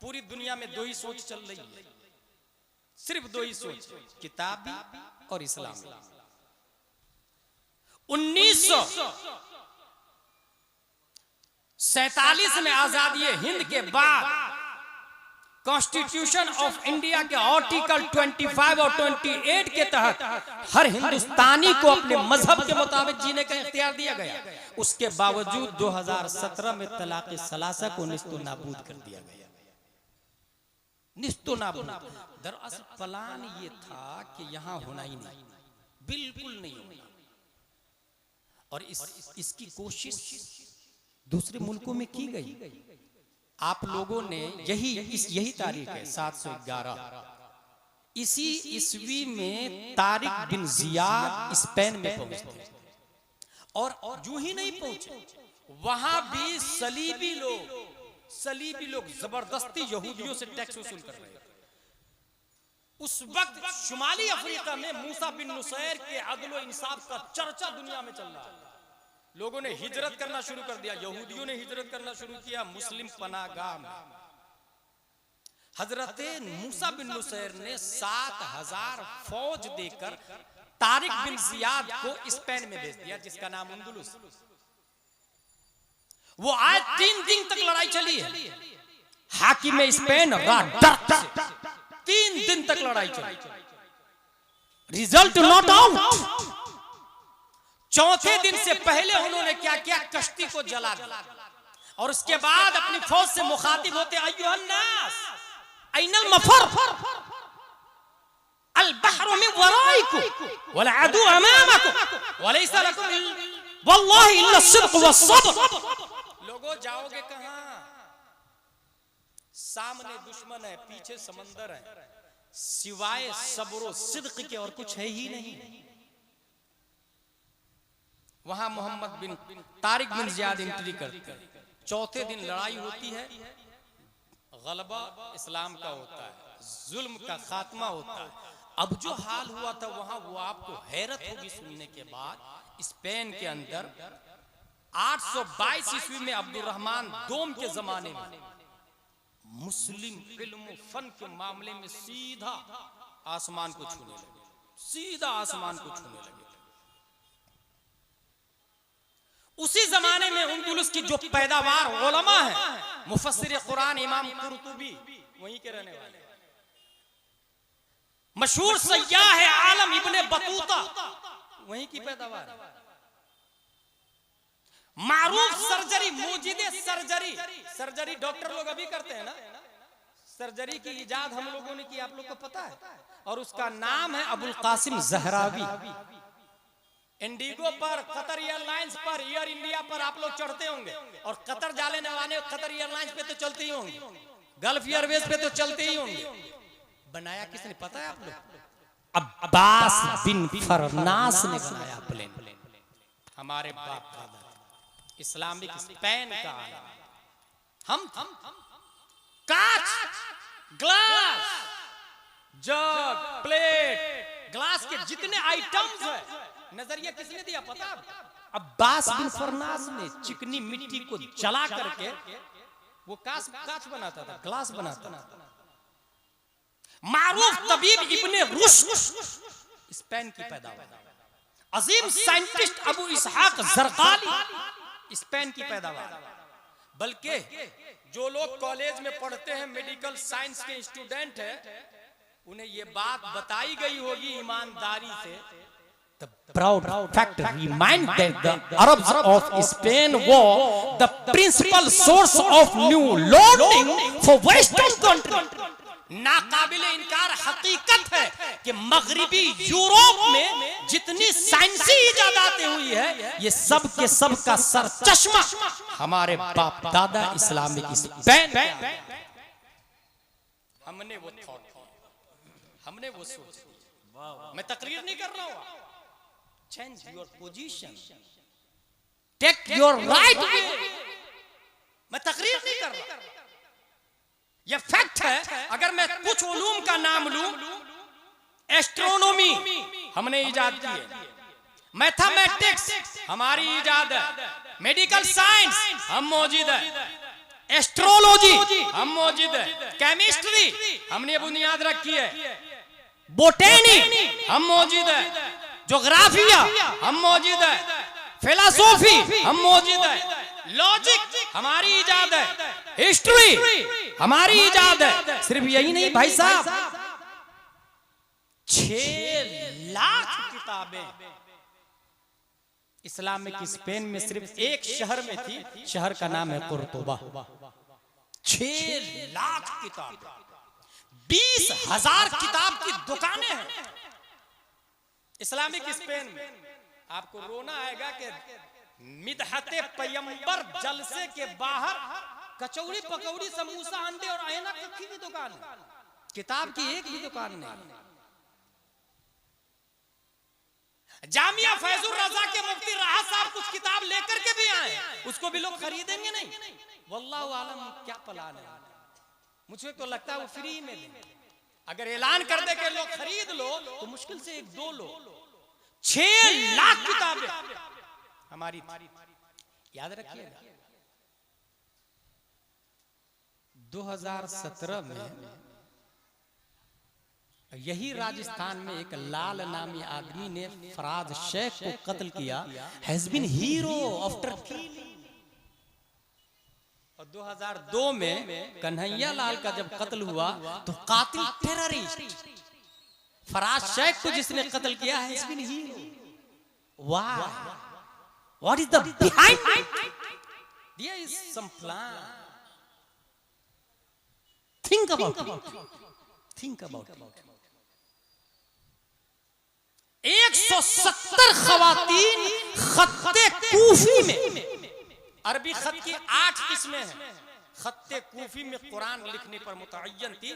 पूरी दुनिया में दो ही सोच चल रही है, सिर्फ दो ही सोच, किताबी और इस्लामी। 1947 में आजादी हिंद के बाद कॉन्स्टिट्यूशन ऑफ इंडिया के आर्टिकल 25 और 28 के तहत हर हिंदुस्तानी को अपने मजहब के मुताबिक जीने का इख्तियार दिया गया। उसके बावजूद 2017 में तलाक सलासा को निस्तो नाबूद कर दिया गया। निस्तो नाबूद। दरअसल प्लान ये था कि यहां होना ही नहीं, बिल्कुल नहीं होना। और इसकी कोशिश दूसरे मुल्कों में की गई। आप लोगों ने यही तारीख है 711, इसी ईस्वी में तारिक बिन जियाद स्पेन में पहुंचते और यूं ही नहीं पहुंचे, वहां भी सलीबी लोग जबरदस्ती यहूदियों से टैक्स वसूल कर रहे थे। उस वक्त शुमाली अफ्रीका में मूसा बिन नुसैर के अदल व इंसाफ का चर्चा दुनिया में चल रहा है। लोगों ने हिजरत करना शुरू कर दिया, यहूदियों ने हिजरत करना शुरू किया मुस्लिम पनागाह में। हजरत मूसा बिन नुसैर ने 7000 फौज देकर तारिक बिन जियाद को स्पेन में भेज दिया, जिसका नाम अंदलुस। वो आज 3 दिन तक लड़ाई चली है। हाकिम स्पेन 3 दिन तक लड़ाई चली, रिजल्ट नॉट आउट। चौथे दिन से पहले उन्होंने क्या किया, कश्ती को जला दिया और उसके बाद अपनी फौज से मुखातिब होते, अय्युहन्नास ऐनल मफर अल बहरु मिन वराइकुम वल अदु अमामकुम वलैसा लकुम वल्लाहि इल्ला सिद्क़ वस्सब्र। लोगों जाओगे कहां? सामने दुश्मन है, पीछे समंदर है, सिवाय सब्र और सिद्क़ के और कुछ है ही नहीं। वहां मोहम्मद बिन तारिक बिन जियाद एंट्री करते हैं। चौथे दिन लड़ाई होती है, गलबा इस्लाम का होता है, जुल्म का खात्मा होता है। अब जो हाल हुआ था वहां, वो आपको हैरत होगी सुनने के बाद। स्पेन के अंदर 822 ईस्वी में अब्दुर्रहमान दोम के जमाने में मुस्लिम इल्म फन के मामले में सीधा आसमान को छूने लगे, सीधा आसमान को छूने लगे। उसी जमाने में अंदलुस की जो पैदावार उलमा है, मुफस्सिर कुरान इमाम कुर्तुबी वहीं के रहने वाले, मशहूर सय्याह है आलम इब्ने बतूता वहीं की पैदावार, मारूफ सर्जरी मुजिदे सर्जरी डॉक्टर लोग अभी करते हैं ना, सर्जरी की इजाद हम लोगों ने की, आप लोग को पता है। और उसका नाम है अबुल कासिम ज़हरावी। इंडिगो पर, कतर एयरलाइंस पर, एयर इंडिया पर आप लोग चढ़ते होंगे और कतर जाने वाले कतर एयरलाइंस पे तो चलते ही होंगे, गल्फ एयरवेज पे तो चलते ही होंगे। बनाया किसने पता है आप लोग? अब्बास बिन फरनास ने बनाया प्लेन। हमारे बाप दादा इस्लामिक स्पेन का आया। हम कांच, ग्लास, जग, प्लेट, ग्लास के जितने आइटम्स है, नजरिया किसने दिया पता? अब्बास बिन फरनास ने चिकनी मिट्टी को जला करके वो कांच बनाता था, ग्लास बनाता था। मारूफ तबीब इब्ने रुश्द स्पेन की पैदावार, अजीम साइंटिस्ट अबू इसहाक ज़रक़ाली स्पेन की पैदावार। बल्कि जो लोग कॉलेज में पढ़ते हैं, मेडिकल साइंस के स्टूडेंट हैं, उन्हें ये बात बताई गई होगी ईमानदारी से। The proud fact reminds that the Arabs of Spain were the principal source of new learning for Western countries. नाकाबिले इनकार हकीकत है कि मगरिबी यूरोप में जितनी साइंसी इजादातें हुई है, ये सब के सब का सर चश्मा हमारे बाप दादा इस्लामिक स्पेन। हमने वो थॉट, हमने वो सोच। मैं तकरीर नहीं कर रहा हूं, change your position, take your right way. मैं तकरीर नहीं कर रहा, यह फैक्ट है। अगर मैं कुछ उलूम का नाम लूं, एस्ट्रोनॉमी हमने इजाद की है, मैथमेटिक्स हमारी इजाद है, मेडिकल साइंस हम मौजूद है, एस्ट्रोलॉजी हम मौजूद है, केमिस्ट्री हमने बुनियाद रखी है, बोटेनी हम मौजूद है, ज्योग्राफिया हम मौजूद है, फिलोसॉफी हम मौजूद है, लॉजिक हमारी इजाद है, हिस्ट्री हमारी इजाद है। सिर्फ यही नहीं भाई साहब, 6 लाख किताबें इस्लामिक स्पेन में सिर्फ एक शहर में थी, शहर का नाम है कुर्तुबा। 6 लाख किताब, 20,000 किताब की दुकानें हैं इस्लामिक स्पेन में। आपको रोना आएगा कि मिदहते पैगंबर जलसे के बाहर कचौड़ी पकौड़ी समोसा अंडे और ऐना की भी दुकान है, किताब की एक भी दुकान नहीं। जामिया फैजुर रजा के मुफ्ती राहत साहब कुछ किताब लेकर के भी आए, उसको भी लोग खरीदेंगे नहीं। वल्लाहु आलम क्या प्लान है, मुझे तो लगता है वो फ्री में देंगे। अगर ऐलान कर दे के लोग खरीद लो तो मुश्किल से 1-2 लो। 6 लाख किताबें हमारी याद रखिएगा। 2017 में यही राजस्थान में एक लाल नामी आदमी ने फराज शेख को कत्ल किया, has been hero after killing. और 2002 में कन्हैया लाल का जब कत्ल हुआ तो कातिल टेररिस्ट फराज शेख को जिसने कत्ल किया हैज बीन हीरो। वाह, what is the behind? There is some plan. Think about it. 170 खवातीन खत्ते कूफी में, अरबी खत की 8 किस्में हैं, खत्ते कूफी में कुरान लिखने पर मुतअय्यन थी।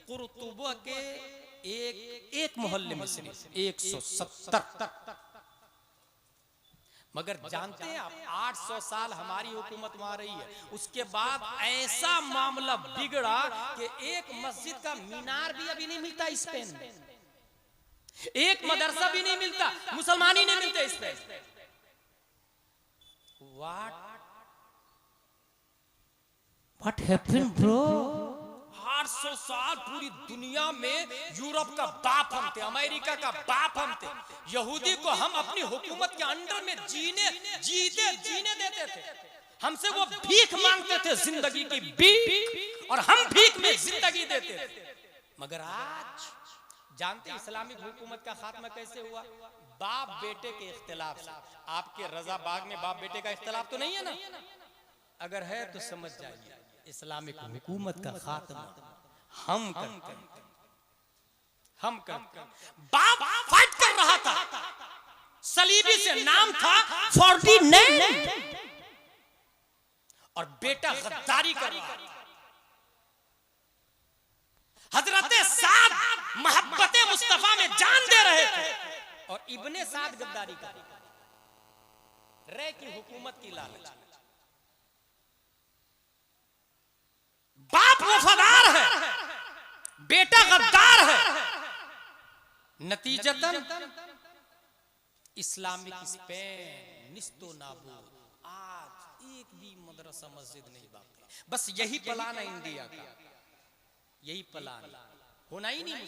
कुर्तुबा के एक मोहल्ले में सिर्फ 170। मगर जानते हैं आप, 800 साल हमारी हुकूमत वहां रही है, उसके बाद ऐसा मामला बिगड़ा कि एक मस्जिद का मीनार भी अभी नहीं मिलता स्पेन में, एक मदरसा भी नहीं मिलता, मुसलमान ही नहीं मिलते स्पेन। What happened bro? 800 साल पूरी दुनिया में यूरोप का बाप हम थे, अमेरिका का बाप हम थे, यहूदी को हम अपनी हुकूमत के अंडर में जीने देते थे, हमसे वो भीख मांगते थे, जिंदगी की भीख, और हम भीख में जिंदगी देते थे। मगर आज जानते इस्लामिक हुकूमत का खात्मा कैसे हुआ? बाप बेटे के इख्तिलाफ से। आपके रजा बाग में बाप बेटे का इख्तिलाफ तो नहीं है ना? अगर है तो समझ जाइए इस्लामिक हुकूमत का खात्मा हम करते बाप फाइट कर रहा था, सलीबी से नाम था 49, और बेटा गद्दारी कर रहा था। हजरत साद मोहब्बत मुस्तफा में जान दे रहे थे, और इब्ने साद गद्दारी कर रहे रे की हुकूमत की लालच। बाप वफादार है, बेटा गद्दार है, नतीजतन इस्लामिक स्पेन निस्तो नाबूद। आज एक भी मदरसा मस्जिद नहीं बाकी। बस यही प्लान है इंडिया का, यही प्लान होना ही नहीं,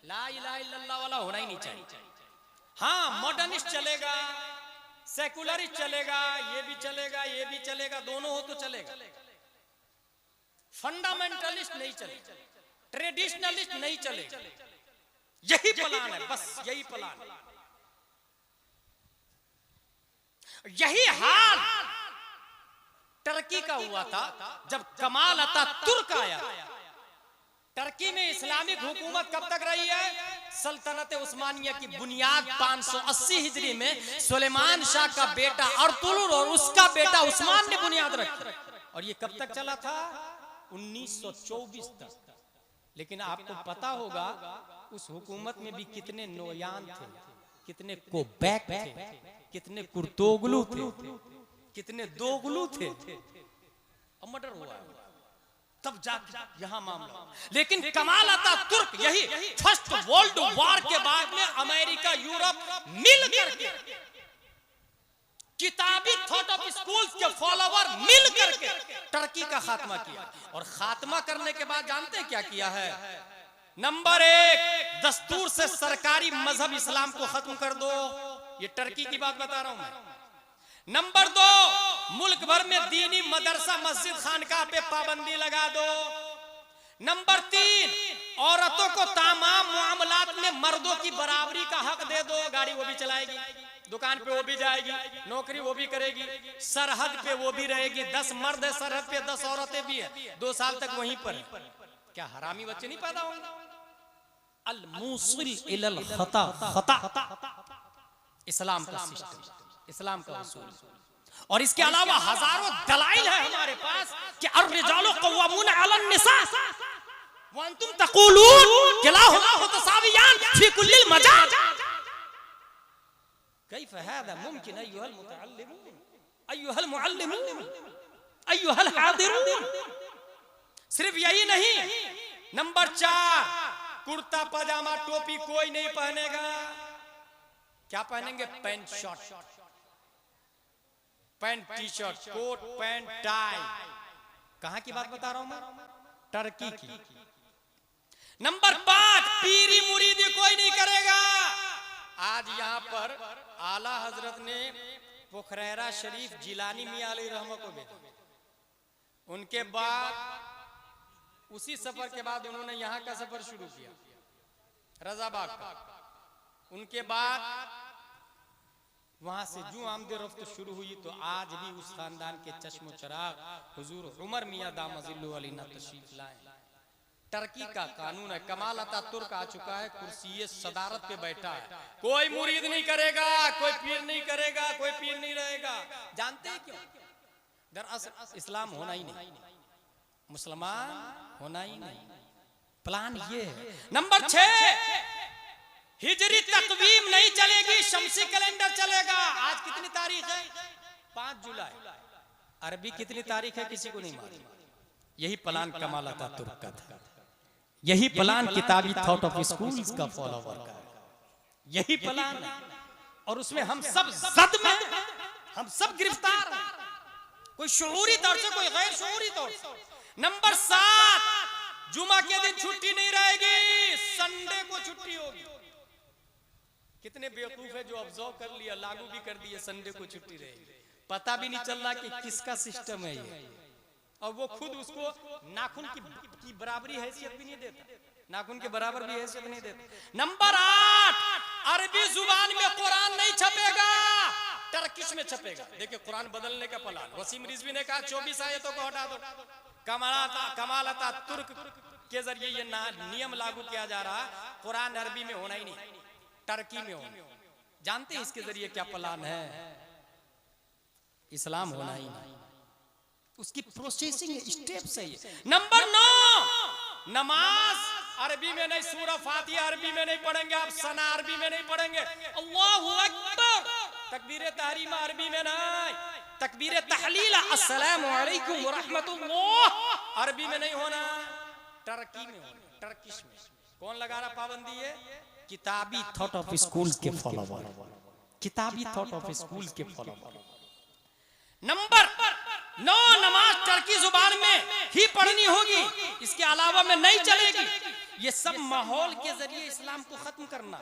ला इलाहा इल्लल्लाह वाला होना ही नहीं चाहिए। हाँ, मॉडर्निस्ट चलेगा, सेकुलरिस्ट चलेगा, ये भी चलेगा, ये भी चलेगा, दोनों हो तो चलेगा। फंडामेंटलिस्ट नहीं चलेगा, ट्रेडिशनलिस्ट नहीं चलेगा। यही प्लान है, बस यही प्लान। यही हाल टर्की का हुआ था जब कमाल अतातुर्क आया। टर्की में इस्लामिक हुकूमत कब तक रही है? सल्तनत उस्मानिया की बुनियाद 580 हिजरी में सुलेमान शाह का बेटा अर्तुगरुल और उसका बेटा उस्मान ने बुनियाद रखी, और ये कब तक चला था? 1924 तक। लेकिन आपको पता होगा उस हुकूमत में भी कितने नोयान थे, कितने कोबैक थे, कितने कुर्तोगलू थे, कितने दोगलू थे, और मर्डर हुआ तब जाके यहां मामला। लेकिन कमाल अतातुर्क यही फर्स्ट वर्ल्ड वॉर के बाद में अमेरिका यूरोप मिल करके किताबी थॉट ऑफ स्कूल्स के फॉलोवर मिल करके टर्की का खात्मा किया। और खात्मा करने के बाद जानते हैं क्या किया है? नंबर 1, दस्तूर से सरकारी मजहब इस्लाम को खत्म कर दो। ये टर्की की बात बता रहा हूं मैं। नंबर 2, मुल्क भर में दीनी मदरसा मस्जिद खानकाह पे पाबंदी लगा दो। नंबर 3, औरतों को तमाम मामलात में मर्दों की बराबरी का हक दे दो। गाड़ी वो भी चलाएगी, दुकान पे वो भी जाएगी, नौकरी वो भी करेगी, सरहद पे वो भी रहेगी। 10 मर्द है सरहद पे, 10 औरतें भी है, 2 साल तक वहीं पर। क्या हरामी बच्चे नहीं पैदा होंगे? अल मूसिल इलल खता, खता इस्लाम का सिस्टम, इस्लाम का उसूल। और इसके अलावा हजारों दलाइल है हमारे पास कि अर्रिजालु क़व्वामून अलन निसा व अंतुम तक़ूलून किलाहुमा मुतसावियान फी कुल्लिल मजाल। कैफ़ हाज़ा मुमकिन अय्युहल मुतअल्लिमून अय्युहल मुअल्लिमून अय्युहल हाज़िरून। सिर्फ यही नहीं, नंबर 4, कुर्ता पजामा टोपी कोई नहीं पहनेगा। क्या पहनेंगे? Pant shirt, pant T shirt, coat pant tie. कहां की बात बता रहा हूं मैं? टर्की की। नंबर 5, पीरी मुरीदी कोई नहीं करेगा। आज यहां पर आला हजरत ने पोखरेरा शरीफ जिलानी मियां अलैहि रहमत को भेजा। उनके बाद उसी सफर के बाद उन्होंने यहां का सफर शुरू किया, रजाबाग का। उनके बाद वहां से जो आमदे रफ्त शुरू हुई तो आज भी उस खानदान के चश्मो चराग हुजूर उमर मियां दामजिल्लु अलैना तशरीफ लाए। टर्की का कानून है, कमाल अतातुर्क आ चुका है, कुर्सी सदारत पे बैठा है। कोई मुरीद नहीं करेगा, कोई पीर नहीं करेगा, कोई पीर नहीं रहेगा। जानते हैं क्यों? दरअसल इस्लाम होना ही नहीं, मुसलमान होना ही नहीं। प्लान ये है। नंबर 6, हिजरी तकवीम नहीं चलेगी, शमसी कैलेंडर चलेगा। आज कितनी तारीख है? 5 जुलाई। अरबी कितनी तारीख है किसी को नहीं मालूम। यही प्लान कमाल अतातुर्क का था, यही प्लान किताबी थॉट ऑफ स्कूल्स का फॉलोवर का, यही प्लान है। और उसमें हम सब जद में, हम सब गिरफ्तार हैं, कोई शऊरी तौर से, कोई गैर शऊरी तौर से। नंबर 7, जुमा के दिन छुट्टी नहीं रहेगी, संडे को छुट्टी होगी। कितने बेवकूफ है जो ऑब्जर्व कर लिया, लागू भी कर दिया, संडे को छुट्टी रहेगी। पता भी नहीं चल रहा कि किसका सिस्टम है ये। और वो खुद उसको नाखून की बराबरी हैसियत भी नहीं देता, नाखून के बराबर भी हैसियत नहीं देता। नंबर 8, अरबी जुबान में कुरान नहीं छपेगा, टर्किश में छपेगा। देखिए कुरान बदलने का प्लान। वसीम रिजवी ने कहा 24 आयतों को हटा दो। कमाल अतातुर्क के जरिए ये नियम लागू किया जा रहा, कुरान अरबी में होना ही नहीं, टर्की में होना। जानते हैं इसके जरिए क्या प्लान है? इस्लाम होना ही नहीं, उसकी प्रोसेसिंग स्टेप सही है। नंबर 9, नमाज अरबी में नहीं, सूरह फातिहा अरबी में नहीं पढ़ेंगे आप, सना अरबी में नहीं पढ़ेंगे, अल्लाहु अकबर, तकबीर तहरीमा अरबी में नहीं, तकबीर तहलील अस्सलामु अलैकुम व रहमतुल्लाह अरबी में नहीं होना, टर्की में होना, टर्किश में। कौन लगा रहा पाबंदी है? किताबी थॉट ऑफ स्कूल के फॉलोवर, किताबी थॉट ऑफ स्कूल के फॉलोवर। नंबर 9, नमाज टर्की जुबान में ही पढ़नी होगी, इसके अलावा में नहीं चलेगी। ये सब माहौल के जरिए इस्लाम को खत्म करना।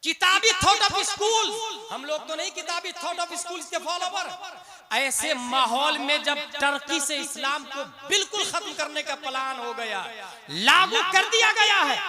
किताबी थॉट ऑफ स्कूल, हम लोग तो नहीं किताबी थॉट ऑफ स्कूल के फॉलोवर। ऐसे माहौल में जब टर्की से इस्लाम को बिल्कुल खत्म करने का प्लान हो गया, लागू कर दिया गया है,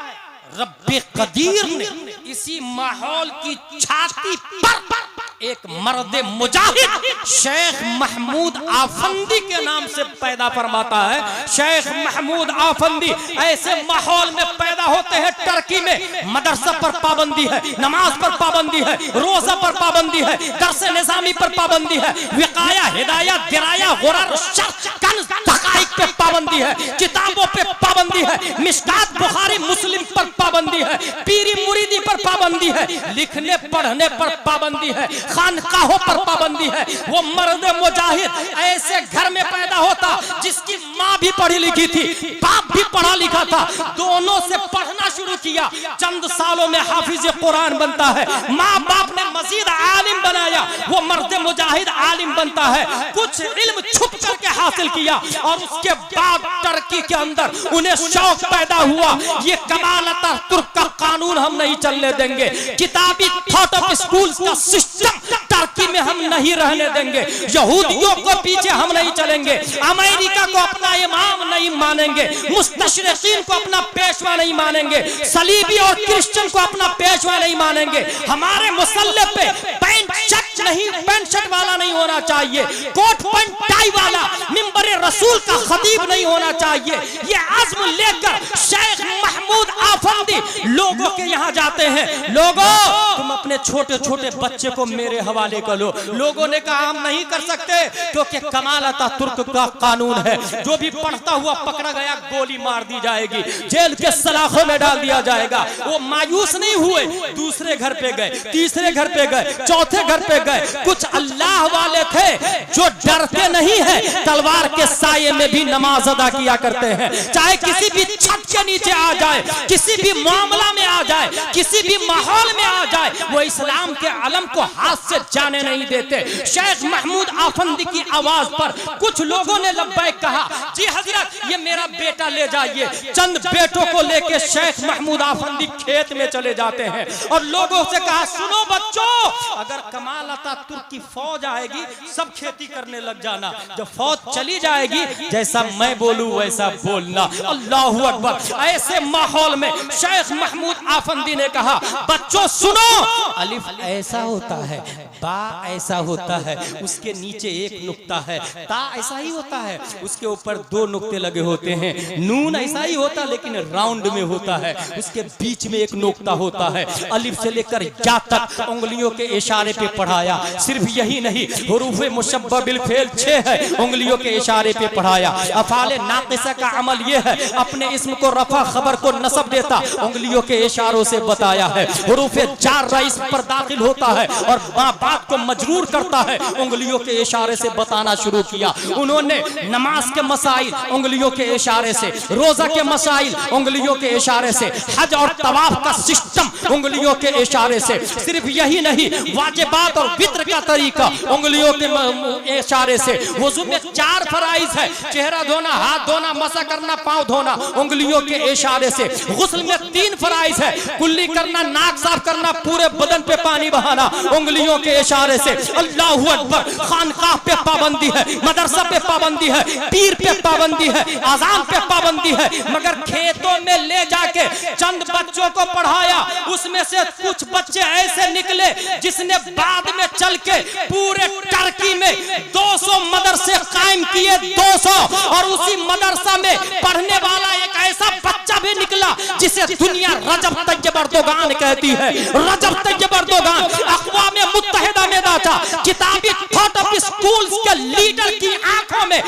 रब्बे कदीर ने इसी माहौल की छाती पर एक मर्द मुजाहिद शेख महमूद आफंदी के नाम से पैदा फरमाता है। शेख महमूद आफंदी ऐसे माहौल में पैदा होते हैं। टर्की में मदरसा पर पाबंदी है, नमाज पर पाबंदी है, रोजा पर पाबंदी है, दर्स निजामी पर पाबंदी है, विकाया हिदायत दिराया गुरर शर्त कंज हकाइक पे पाबंदी है, किताबों पे पाबंदी है, मिशकात बुखारी मुस्लिम पर पाबंदी है, पीरी मुरीदी पर पाबंदी है, लिखने पढ़ने पर पाबंदी है, खानकाहों पर पाबंदी है। वो मर्द मुजाहिद ऐसे घर में पैदा होता जिसकी माँ भी पढ़ी लिखी थी, बाप भी पढ़ा लिखा था, दोनों से पढ़ना शुरू किया, चंद सालों में हाफिज कुरान बनता है। माँ बाप ने मजीद आलिम बनाया, वो मर्द मुजाहिद आलिम बनता है। कुछ इल्म छुप करके हासिल किया और उसके बाद टर्की के अंदर उन्हें शौक पैदा हुआ, ये कमाल अतातुर्क का कानून हम नहीं चलने देंगे, किताबी थॉट ऑफ स्कूल्स का सिस्टम टर्की में हम नहीं रहने देंगे, यहूदियों को पीछे हम नहीं चलेंगे, अमेरिका को अपना इमाम नहीं मानेंगे, मुस्तशरिकीन को अपना पेशवा नहीं मानेंगे, सलीबी और क्रिश्चियन को अपना पेशवा नहीं मानेंगे। हमारे मुसल्ले पे पैंट शर्ट नहीं, पैंट शर्ट वाला नहीं होना चाहिए, कोट पैंट टाई वाला मिंबरे रसूल का खतीब नहीं होना चाहिए। ये आज़्म लेकर शेख महमूद आफंदी लोगों के यहाँ जाते हैं, लोगों तुम अपने छोटे छोटे बच्चे को मेरे हवाले करो। लोगों ने कहा हम नहीं कर सकते क्योंकि कमाल अतातुर्क का कानून है, जो भी पढ़ता हुआ पकड़ा गया गोली मार दी जाएगी, जेल के सलाखों में डाल दिया जाएगा। वो मायूस नहीं हुए, दूसरे घर पे गए, तीसरे घर पे गए, चौथे घर पे गए। कुछ अल्लाह वाले थे जो डरते नहीं है, तलवार के साये में भी नमाज अदा किया करते हैं, चाहे किसी भी छत के नीचे आ जाए, किसी भी मामला में आ जाए, किसी भी माहौल में आ जाए, वो इस्लाम के अलम को हाथ से जाने नहीं देते। शेख महमूद आफंदी की आवाज पर कुछ लोगों ने लब्बैक कहा, जी हजरत ये मेरा बेटा ले जाइए। चंद बेटों को लेके शेख महमूद आफंदी खेत में चले जाते हैं और लोगों से कहा सुनो बच्चों, अगर कमाल अतातुर्क की फौज आएगी सब खेती करने लग जाना, जब फौज चली जाएगी जैसा मैं बोलूं वैसा बोलना। अल्लाहू अकबर। ऐसे माहौल में शेख महमूद आफंदी ने कहा बच्चों सुनो, अलिफ ऐसा होता है, बा ऐसा होता है, उसके नीचे एक नुक्ता है, ता ऐसा ही होता है, उसके ऊपर दो नुक्ते लगे होते हैं, नून ऐसा ही होता लेकिन राउंड में होता है, उसके बीच में एक नुक्ता होता है। अलिफ से लेकर या तक उंगलियों के इशारे पे पढ़ाया। सिर्फ यही नहीं, हुरूफ मुशब्बह बिल फेल 6 है, उंगलियों के इशारे पे पढ़ाया। अफाले नाक़िसा का अमल यह है, अपने इस्म को रफा खबर को नसब देता, उंगलियों के इशारों से बताया है। हुरूफ जार रईस पर दाखिल होता है और बात को मजरूर करता है, उंगलियों के इशारे से बताना शुरू किया। उन्होंने नमाज के मसाइल उंगलियों के इशारे से, रोजा के मसाइल उंगलियों के इशारे से, हज और तवाफ का सिस्टम उंगलियों के इशारे से। सिर्फ यही नहीं, वाजिबात और वित्र का तरीका उंगलियों के इशारे से। वुजू में 4 फराइज है, चेहरा धोना, हाथ धोना, मसा करना, पांव धोना, उंगलियों के इशारे से। गुस्ल में 3 फराइज है, कुल्ली करना, नाक साफ करना, पूरे बदन पे पानी बहाना, उंगलियों के इशारे से। अल्लाहू अकबर। खानकाह पे पाबंदी है, मदरसा पे पाबंदी है, पीर पे पाबंदी है, आजान पे पाबंदी है, मगर खेतों में ले जाके चंद बच्चों को पढ़ाया। उसमें से कुछ बच्चे ऐसे निकले जिसने बाद में चल के पूरे टर्की में 200 मदरसे कायम किए, 200। और उसी मदरसा में पढ़ने वाला एक ऐसा बच्चा भी निकला जिसे दुनिया रजब तैयब अर्दोगान कहती है। रजब तैयब अर्दोगान अक़वाम मुत्तहिदा में था, किताबी थॉट ऑफ स्कूल्स के लीडर की आंखों में